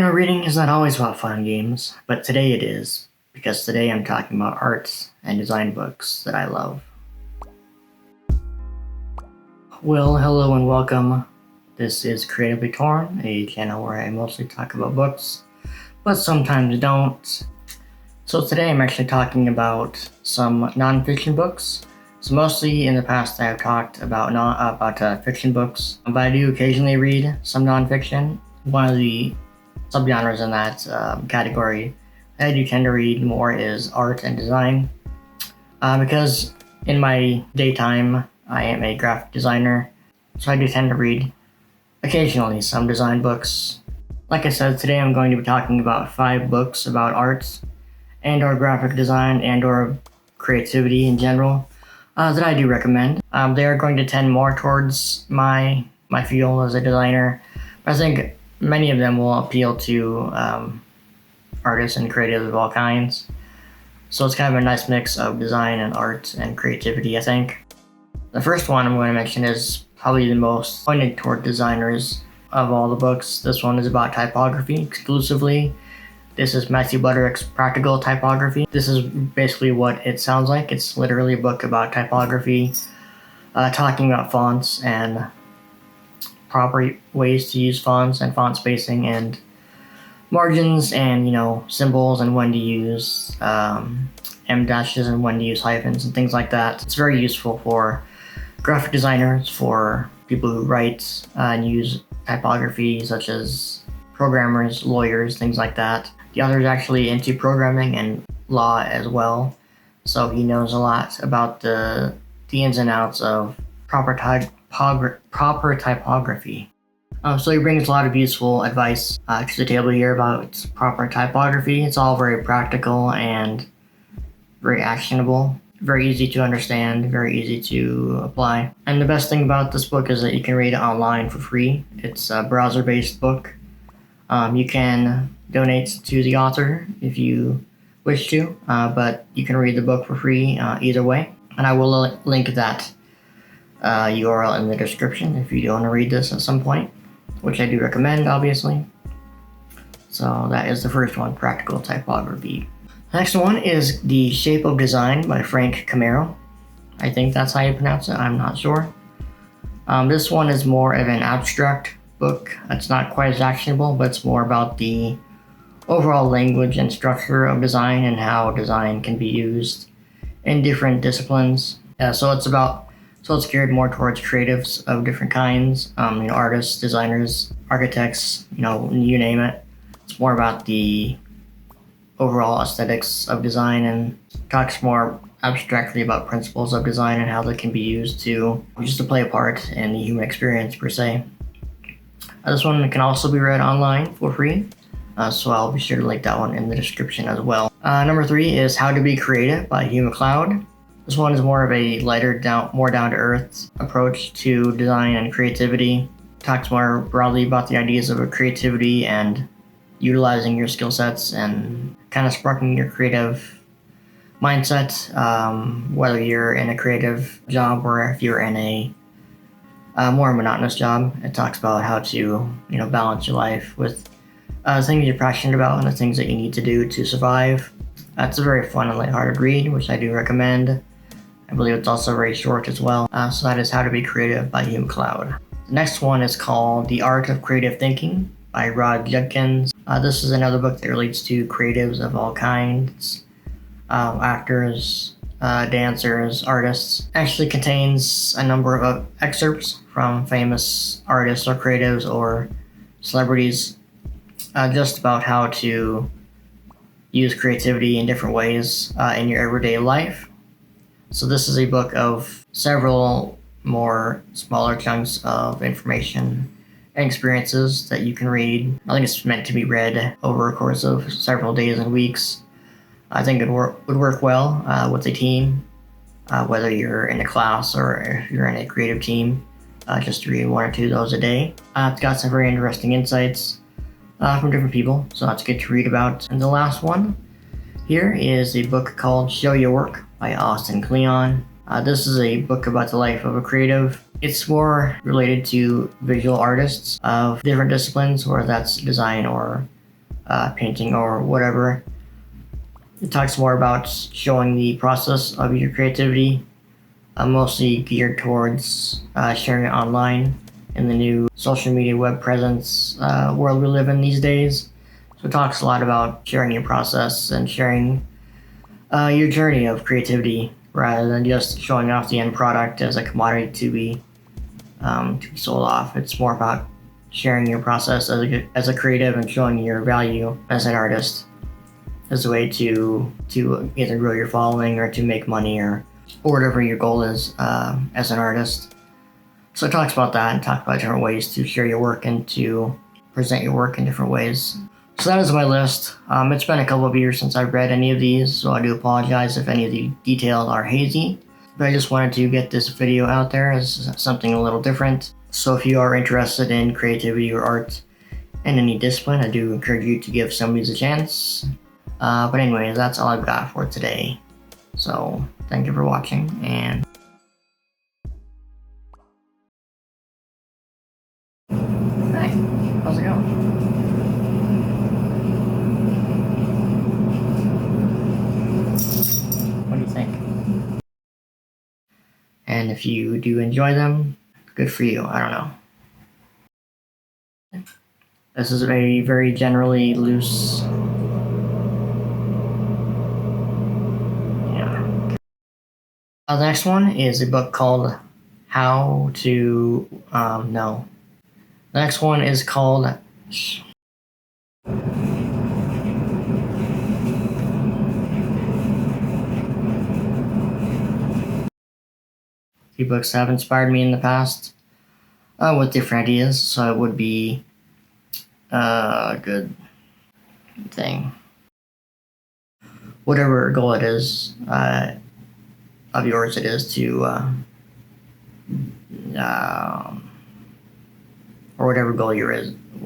Reading is not always about fun and games, but today it is, because today I'm talking about arts and design books that I love. Well, hello and welcome. This is Creatively Torn, a channel where I mostly talk about books, but sometimes don't. So today I'm actually talking about some non-fiction books. So mostly in the past I've talked about fiction books, but I do occasionally read some non-fiction. One of the subgenres in that category that I do tend to read more is art and design, because in my daytime I am a graphic designer, so I do tend to read occasionally some design books. Like I said, today I'm going to be talking about 5 books about art and or graphic design and or creativity in general that I do recommend. They are going to tend more towards my field as a designer, but I think many of them will appeal to artists and creatives of all kinds. So it's kind of a nice mix of design and art and creativity, I think. The first one I'm going to mention is probably the most pointed toward designers of all the books. This one is about typography exclusively. This is Matthew Butterick's Practical Typography. This is basically what it sounds like. It's literally a book about typography, talking about fonts and proper ways to use fonts and font spacing and margins and symbols and when to use em dashes and when to use hyphens and things like that. It's very useful for graphic designers, for people who write and use typography, such as programmers, lawyers, things like that. The author is actually into programming and law as well, so he knows a lot about the ins and outs of proper typography. So he brings a lot of useful advice to the table here about proper typography. It's all very practical and very actionable, very easy to understand, very easy to apply. And the best thing about this book is that you can read it online for free. It's a browser-based book. You can donate to the author if you wish to, but you can read the book for free either way. And I will link that URL in the description if you do want to read this at some point, which I do recommend, obviously. So that is the first one, Practical Typography. The next one is The Shape of Design by Frank Camaro. I think that's how you pronounce it, I'm not sure. This one is more of an abstract book. It's not quite as actionable, but it's more about the overall language and structure of design and how design can be used in different disciplines. So it's geared more towards creatives of different kinds, artists, designers, architects, you name it. It's more about the overall aesthetics of design and talks more abstractly about principles of design and how they can be used to play a part in the human experience per se. This one can also be read online for free, so I'll be sure to link that one in the description as well. Number 3 is How to Be Creative by Hugh MacLeod. This one is more of a lighter, more down-to-earth approach to design and creativity. Talks more broadly about the ideas of creativity and utilizing your skill sets and kind of sparking your creative mindset, whether you're in a creative job or if you're in a more monotonous job. It talks about how to balance your life with the things you're passionate about and the things that you need to do to survive. It's a very fun and lighthearted read, which I do recommend. I believe it's also very short as well. So that is How to Be Creative by Hugh MacLeod. The next one is called The Art of Creative Thinking by Judkins. This is another book that relates to creatives of all kinds, actors, dancers, artists. Actually contains a number of excerpts from famous artists or creatives or celebrities, just about how to use creativity in different ways in your everyday life. So this is a book of several more smaller chunks of information and experiences that you can read. I think it's meant to be read over a course of several days and weeks. I think it would work well with a team, whether you're in a class or if you're in a creative team, just to read 1 or 2 of those a day. It's got some very interesting insights from different people, so that's good to read about. And the last one here is a book called Show Your Work by Austin Kleon. This is a book about the life of a creative. It's more related to visual artists of different disciplines, whether that's design or painting or whatever. It talks more about showing the process of your creativity, mostly geared towards sharing it online in the new social media web presence world we live in these days. So it talks a lot about sharing your process and sharing your journey of creativity rather than just showing off the end product as a commodity to be sold off. It's more about sharing your process as a creative and showing your value as an artist as a way to either grow your following or to make money or whatever your goal is as an artist. So it talks about that and talks about different ways to share your work and to present your work in different ways. So that is my list. It's been a couple of years since I've read any of these, so I do apologize if any of the details are hazy. But I just wanted to get this video out there as something a little different. So if you are interested in creativity or art in any discipline, I do encourage you to give some of these a chance. But anyway, that's all I've got for today. So thank you for watching, and hi, how's it going? What do you think? And if you do enjoy them, good for you. I don't know. This is a very, very generally loose. Yeah. The next one is a book called How to. No. The next one is called. Few books have inspired me in the past with different ideas, so it would be a good thing. Whatever goal it is of yours, it is to, or whatever goal